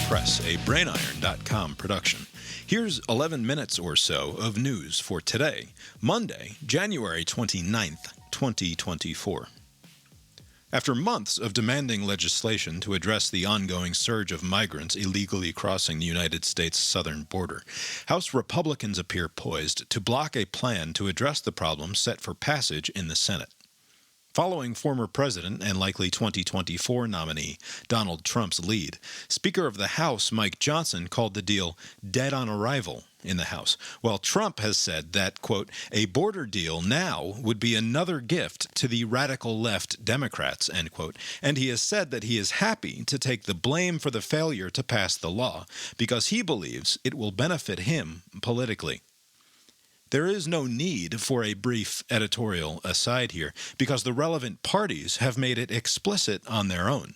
Press, a brainiron.com production. Here's 11 minutes or so of news for today, Monday, January 29th, 2024. After months of demanding legislation to address the ongoing surge of migrants illegally crossing the United States southern border, House Republicans appear poised to block a plan to address the problem set for passage in the Senate. Following former President and likely 2024 nominee Donald Trump's lead, Speaker of the House Mike Johnson called the deal dead on arrival in the House, while Trump has said that, quote, a border deal now would be another gift to the radical left Democrats, end quote, and he has said that he is happy to take the blame for the failure to pass the law because he believes it will benefit him politically. There is no need for a brief editorial aside here because the relevant parties have made it explicit on their own.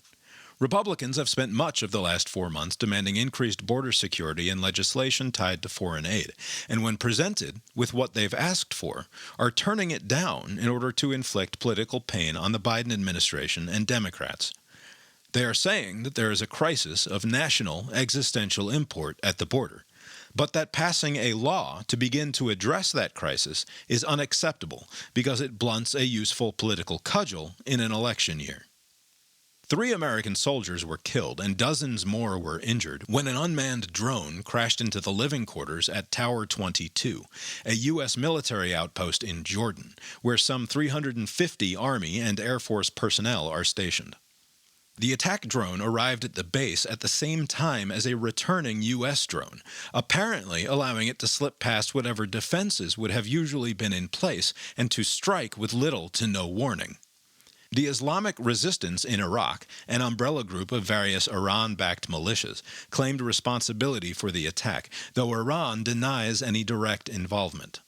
Republicans have spent much of the last 4 months demanding increased border security and legislation tied to foreign aid, and when presented with what they've asked for, are turning it down in order to inflict political pain on the Biden administration and Democrats. They are saying that there is a crisis of national existential import at the border, but that passing a law to begin to address that crisis is unacceptable because it blunts a useful political cudgel in an election year. 3 American soldiers were killed and dozens more were injured when an unmanned drone crashed into the living quarters at Tower 22, a U.S. military outpost in Jordan, where some 350 Army and Air Force personnel are stationed. The attack drone arrived at the base at the same time as a returning U.S. drone, apparently allowing it to slip past whatever defenses would have usually been in place and to strike with little to no warning. The Islamic Resistance in Iraq, an umbrella group of various Iran-backed militias, claimed responsibility for the attack, though Iran denies any direct involvement.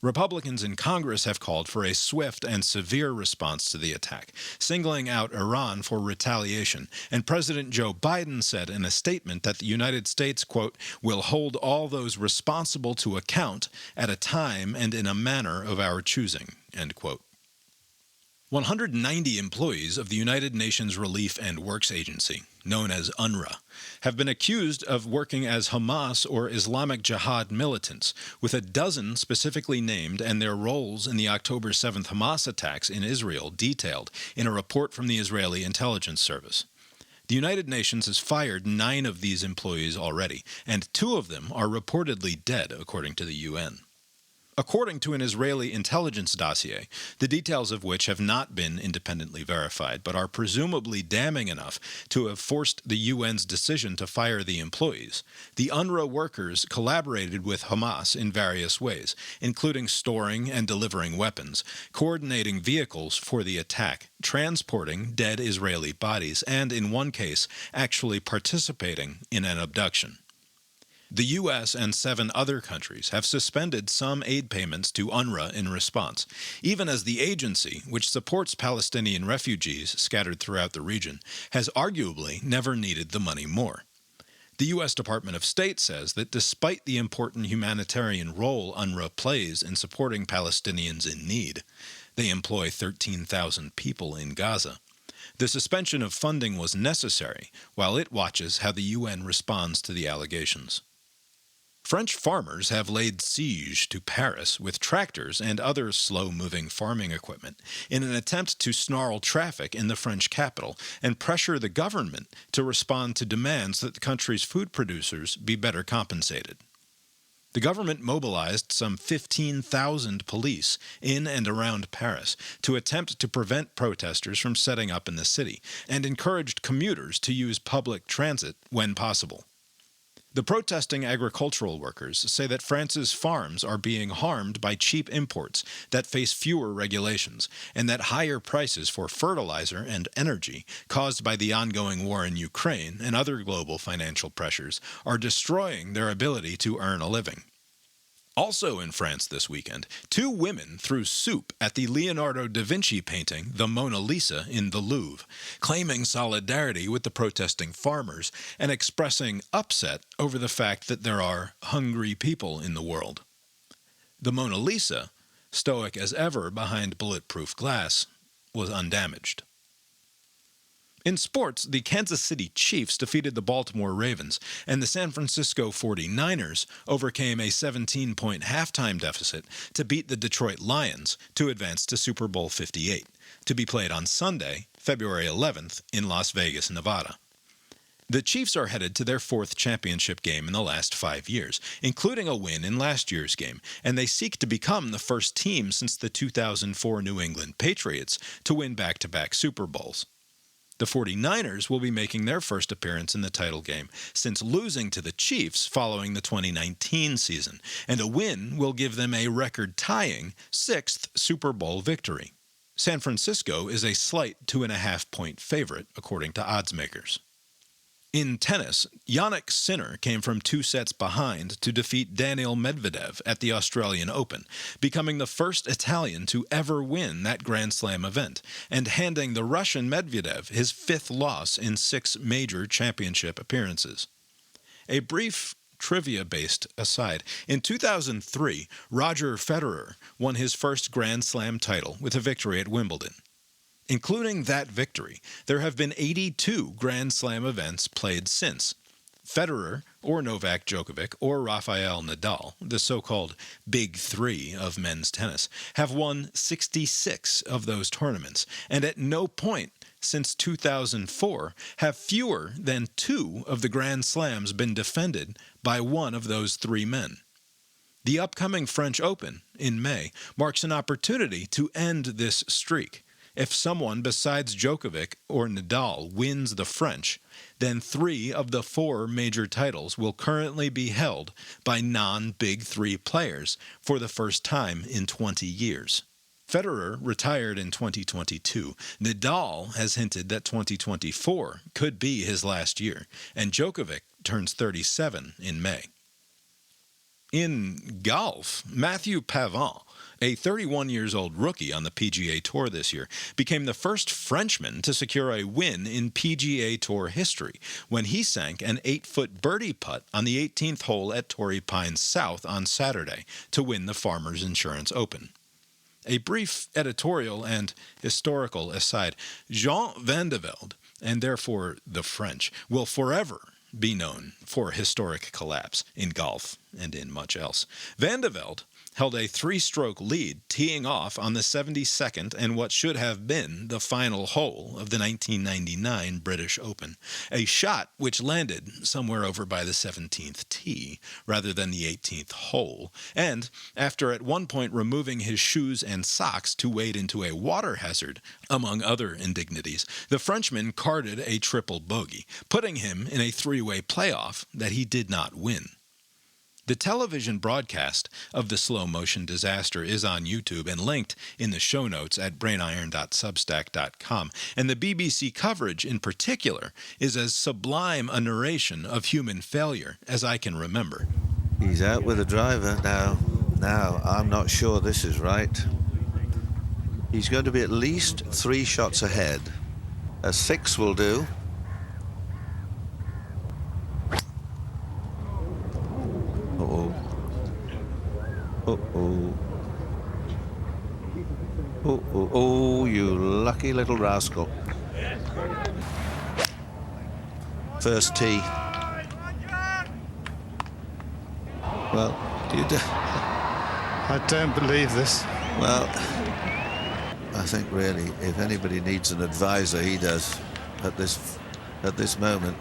Republicans in Congress have called for a swift and severe response to the attack, singling out Iran for retaliation, and President Joe Biden said in a statement that the United States, quote, will hold all those responsible to account at a time and in a manner of our choosing, end quote. 190 employees of the United Nations Relief and Works Agency, known as UNRWA, have been accused of working as Hamas or Islamic Jihad militants, with a dozen specifically named and their roles in the October 7th Hamas attacks in Israel detailed in a report from the Israeli intelligence service. The United Nations has fired 9 of these employees already, and 2 of them are reportedly dead, according to the UN. According to an Israeli intelligence dossier, the details of which have not been independently verified but are presumably damning enough to have forced the UN's decision to fire the employees, the UNRWA workers collaborated with Hamas in various ways, including storing and delivering weapons, coordinating vehicles for the attack, transporting dead Israeli bodies, and in one case, actually participating in an abduction. The U.S. and 7 other countries have suspended some aid payments to UNRWA in response, even as the agency, which supports Palestinian refugees scattered throughout the region, has arguably never needed the money more. The U.S. Department of State says that despite the important humanitarian role UNRWA plays in supporting Palestinians in need, they employ 13,000 people in Gaza. The suspension of funding was necessary while it watches how the UN responds to the allegations. French farmers have laid siege to Paris with tractors and other slow-moving farming equipment in an attempt to snarl traffic in the French capital and pressure the government to respond to demands that the country's food producers be better compensated. The government mobilized some 15,000 police in and around Paris to attempt to prevent protesters from setting up in the city and encouraged commuters to use public transit when possible. The protesting agricultural workers say that France's farms are being harmed by cheap imports that face fewer regulations, and that higher prices for fertilizer and energy caused by the ongoing war in Ukraine and other global financial pressures are destroying their ability to earn a living. Also in France this weekend, 2 women threw soup at the Leonardo da Vinci painting The Mona Lisa in the Louvre, claiming solidarity with the protesting farmers and expressing upset over the fact that there are hungry people in the world. The Mona Lisa, stoic as ever behind bulletproof glass, was undamaged. In sports, the Kansas City Chiefs defeated the Baltimore Ravens, and the San Francisco 49ers overcame a 17-point halftime deficit to beat the Detroit Lions to advance to Super Bowl 58, to be played on Sunday, February 11th, in Las Vegas, Nevada. The Chiefs are headed to their fourth championship game in the last 5 years, including a win in last year's game, and they seek to become the first team since the 2004 New England Patriots to win back-to-back Super Bowls. The 49ers will be making their first appearance in the title game since losing to the Chiefs following the 2019 season, and a win will give them a record-tying sixth Super Bowl victory. San Francisco is a slight 2.5-point favorite, according to oddsmakers. In tennis, Jannik Sinner came from 2 sets behind to defeat Daniil Medvedev at the Australian Open, becoming the first Italian to ever win that Grand Slam event, and handing the Russian Medvedev his 5th loss in 6 major championship appearances. A brief trivia-based aside, in 2003, Roger Federer won his first Grand Slam title with a victory at Wimbledon. Including that victory, there have been 82 Grand Slam events played since. Federer, or Novak Djokovic, or Rafael Nadal, the so-called Big Three of men's tennis, have won 66 of those tournaments, and at no point since 2004 have fewer than 2 of the Grand Slams been defended by one of those 3 men. The upcoming French Open in May marks an opportunity to end this streak. If someone besides Djokovic or Nadal wins the French, then 3 of the 4 major titles will currently be held by non-Big Three players for the first time in 20 years. Federer retired in 2022. Nadal has hinted that 2024 could be his last year, and Djokovic turns 37 in May. In golf, Matthew Pavon, a 31-year-old rookie on the PGA Tour this year, became the first Frenchman to secure a win in PGA Tour history when he sank an 8-foot birdie putt on the 18th hole at Torrey Pines South on Saturday to win the Farmers Insurance Open. A brief editorial and historical aside, Jean Van de Velde, and therefore the French, will forever be known for historic collapse in golf and in much else. Van de Velde held a 3-stroke lead teeing off on the 72nd and what should have been the final hole of the 1999 British Open, a shot which landed somewhere over by the 17th tee rather than the 18th hole, and after at one point removing his shoes and socks to wade into a water hazard, among other indignities, the Frenchman carded a triple bogey, putting him in a 3-way playoff that he did not win. The television broadcast of the slow-motion disaster is on YouTube and linked in the show notes at brainiron.substack.com, and the BBC coverage in particular is as sublime a narration of human failure as I can remember. He's out with the driver now. Now, I'm not sure this is right. He's going to be at least 3 shots ahead. A 6 will do. Uh-oh. Uh-oh. Oh, you lucky little rascal. First tee. Well, I don't believe this. Well, I think really, if anybody needs an advisor, he does at this moment.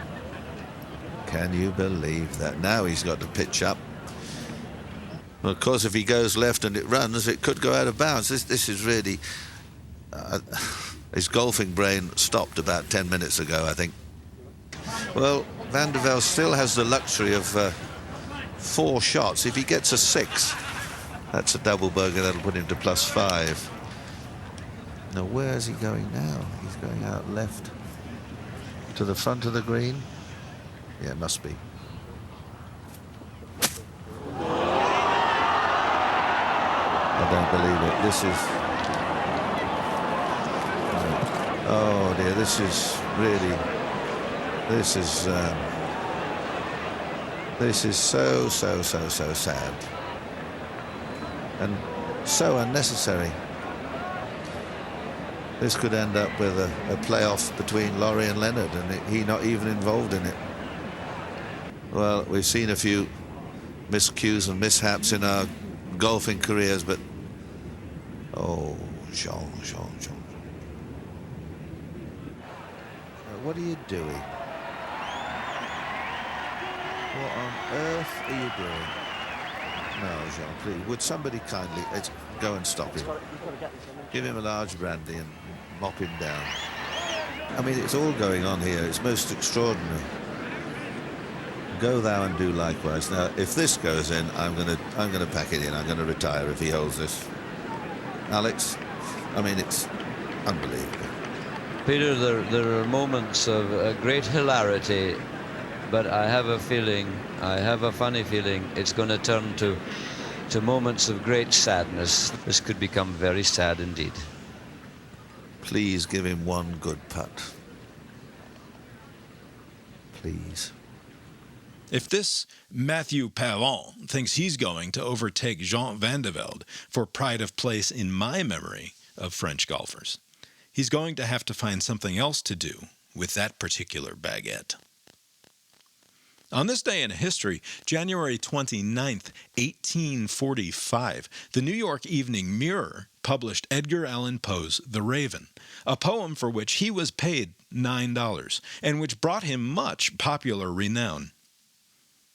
Can you believe that? Now he's got to pitch up. Well, of course, if he goes left and it runs, it could go out of bounds. This is really... his golfing brain stopped about 10 minutes ago, I think. Well, Van de Velde still has the luxury of 4 shots. If he gets a 6, that's a double bogey. That'll put him to +5. Now, where is he going now? He's going out left to the front of the green. Yeah, it must be. I don't believe it. This is... Oh dear, this is really... This is so sad. And so unnecessary. This could end up with a playoff between Laurie and Leonard, and he not even involved in it. Well, we've seen a few miscues and mishaps in our golfing careers, but oh, Jean. What are you doing? What on earth are you doing? No, Jean, please, would somebody kindly go and stop him? Give him a large brandy and mop him down. I mean, it's all going on here. It's most extraordinary. Go thou and do likewise. Now, if this goes in, I'm gonna pack it in. I'm gonna retire if he holds this. Alex, I mean, it's unbelievable. Peter, there are moments of great hilarity, but I have a funny feeling it's going to turn to moments of great sadness. This could become very sad indeed. Please give him one good putt. Please. If this Matthew Pavon thinks he's going to overtake Jean Van de Velde for pride of place in my memory of French golfers, he's going to have to find something else to do with that particular baguette. On this day in history, January 29th, 1845, the New York Evening Mirror published Edgar Allan Poe's The Raven, a poem for which he was paid $9, and which brought him much popular renown.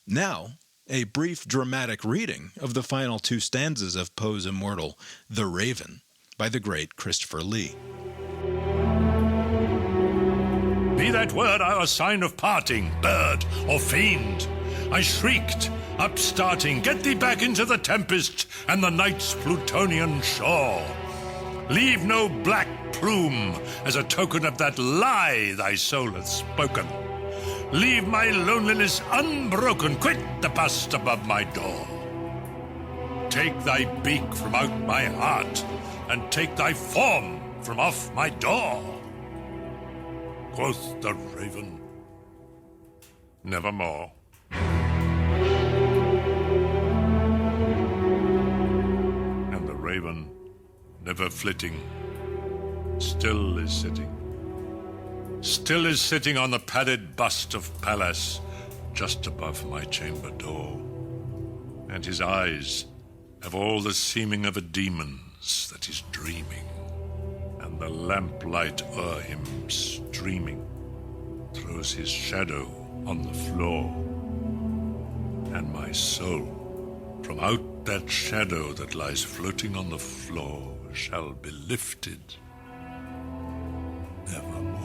Now, a brief dramatic reading of the final two stanzas of Poe's immortal The Raven by the great Christopher Lee. Be that word our sign of parting, bird or fiend. I shrieked, upstarting, get thee back into the tempest and the night's Plutonian shore. Leave no black plume as a token of that lie thy soul hath spoken. Leave my loneliness unbroken, quit the bust above my door. Take thy beak from out my heart, and take thy form from off my door. Quoth the Raven, nevermore. And the Raven, never flitting, still is sitting on the padded bust of Pallas, just above my chamber door. And his eyes have all the seeming of a demon's that is dreaming, and the lamplight o'er him streaming throws his shadow on the floor. And my soul, from out that shadow that lies floating on the floor, shall be lifted nevermore.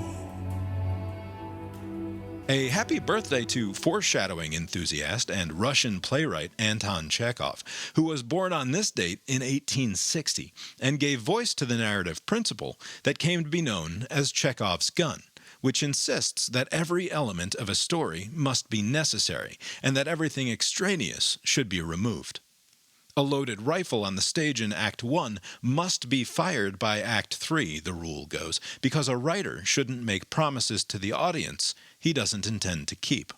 A happy birthday to foreshadowing enthusiast and Russian playwright Anton Chekhov, who was born on this date in 1860 and gave voice to the narrative principle that came to be known as Chekhov's gun, which insists that every element of a story must be necessary and that everything extraneous should be removed. A loaded rifle on the stage in Act 1 must be fired by Act 3, the rule goes, because a writer shouldn't make promises to the audience he doesn't intend to keep.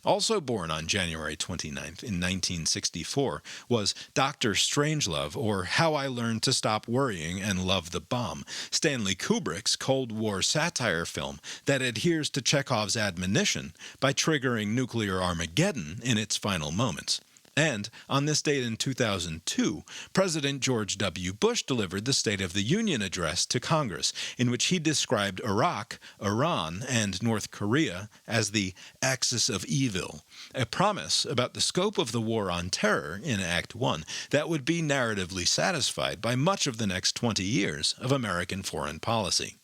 Also born on January 29th in 1964 was Dr. Strangelove, or How I Learned to Stop Worrying and Love the Bomb, Stanley Kubrick's Cold War satire film that adheres to Chekhov's admonition by triggering nuclear Armageddon in its final moments. And on this date in 2002, President George W. Bush delivered the State of the Union address to Congress, in which he described Iraq, Iran, and North Korea as the axis of evil, a promise about the scope of the war on terror in Act 1 that would be narratively satisfied by much of the next 20 years of American foreign policy.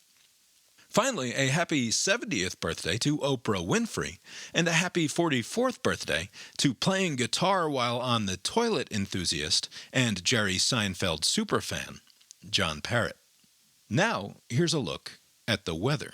Finally, a happy 70th birthday to Oprah Winfrey, and a happy 44th birthday to playing guitar while on the toilet enthusiast and Jerry Seinfeld superfan, John Parrott. Now, here's a look at the weather.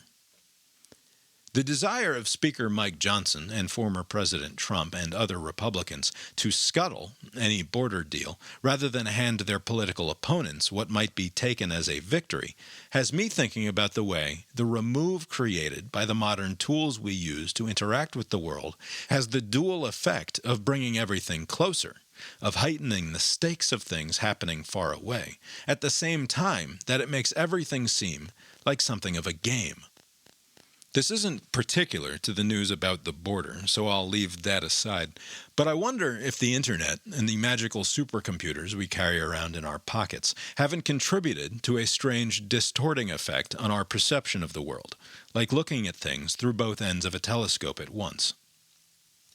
The desire of Speaker Mike Johnson and former President Trump and other Republicans to scuttle any border deal rather than hand their political opponents what might be taken as a victory has me thinking about the way the remove created by the modern tools we use to interact with the world has the dual effect of bringing everything closer of heightening the stakes of things happening far away, at the same time that it makes everything seem like something of a game. This isn't particular to the news about the border, so I'll leave that aside, but I wonder if the internet and the magical supercomputers we carry around in our pockets haven't contributed to a strange distorting effect on our perception of the world, like looking at things through both ends of a telescope at once.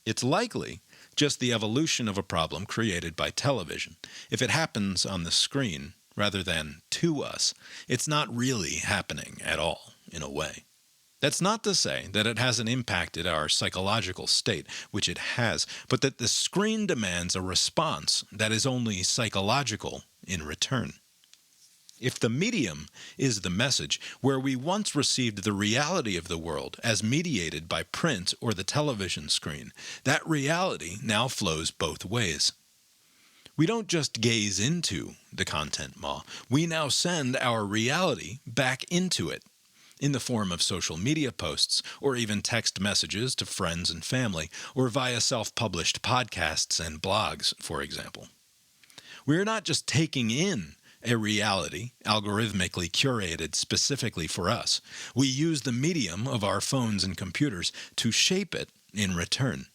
It's likely just the evolution of a problem created by television. If it happens on the screen rather than to us, it's not really happening at all, in a way. That's not to say that it hasn't impacted our psychological state, which it has, but that the screen demands a response that is only psychological in return. If the medium is the message, where we once received the reality of the world as mediated by print or the television screen, that reality now flows both ways. We don't just gaze into the content maw, we now send our reality back into it, in the form of social media posts, or even text messages to friends and family, or via self-published podcasts and blogs, for example. We're not just taking in a reality algorithmically curated specifically for us. We use the medium of our phones and computers to shape it in return.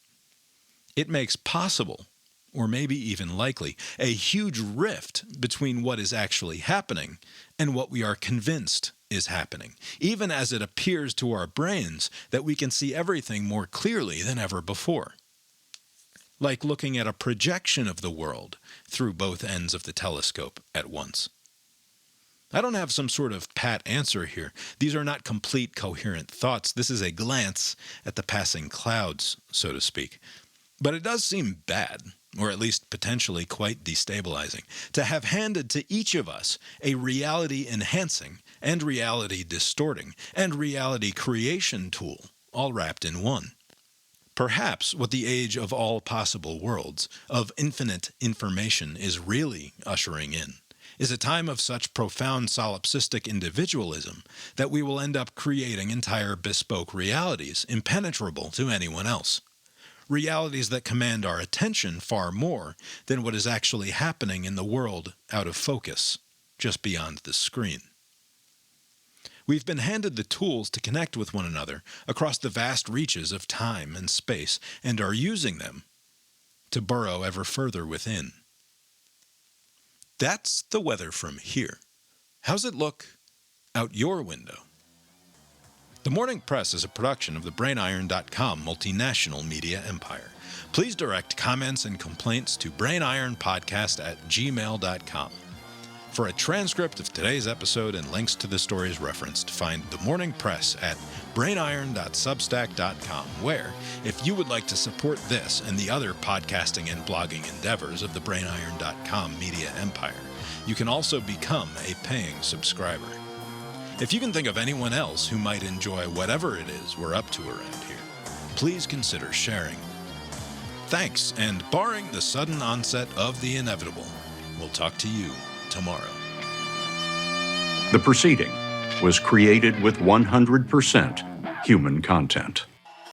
It makes possible, or maybe even likely, a huge rift between what is actually happening and what we are convinced is happening, even as it appears to our brains that we can see everything more clearly than ever before. Like looking at a projection of the world through both ends of the telescope at once. I don't have some sort of pat answer here. These are not complete, coherent thoughts. This is a glance at the passing clouds, so to speak. But it does seem bad, or at least potentially quite destabilizing, to have handed to each of us a reality-enhancing and reality-distorting and reality-creation tool, all wrapped in one. Perhaps what the age of all possible worlds, of infinite information, is really ushering in is a time of such profound solipsistic individualism that we will end up creating entire bespoke realities impenetrable to anyone else. Realities that command our attention far more than what is actually happening in the world out of focus, just beyond the screen. We've been handed the tools to connect with one another across the vast reaches of time and space, and are using them to burrow ever further within. That's the weather from here. How's it look out your window? The Morning Press is a production of the BrainIron.com multinational media empire. Please direct comments and complaints to brainironpodcast@gmail.com. For a transcript of today's episode and links to the stories referenced, find The Morning Press at brainiron.substack.com, where, if you would like to support this and the other podcasting and blogging endeavors of the BrainIron.com media empire, you can also become a paying subscriber. If you can think of anyone else who might enjoy whatever it is we're up to around here, please consider sharing. Thanks, and barring the sudden onset of the inevitable, we'll talk to you tomorrow. The proceeding was created with 100% human content.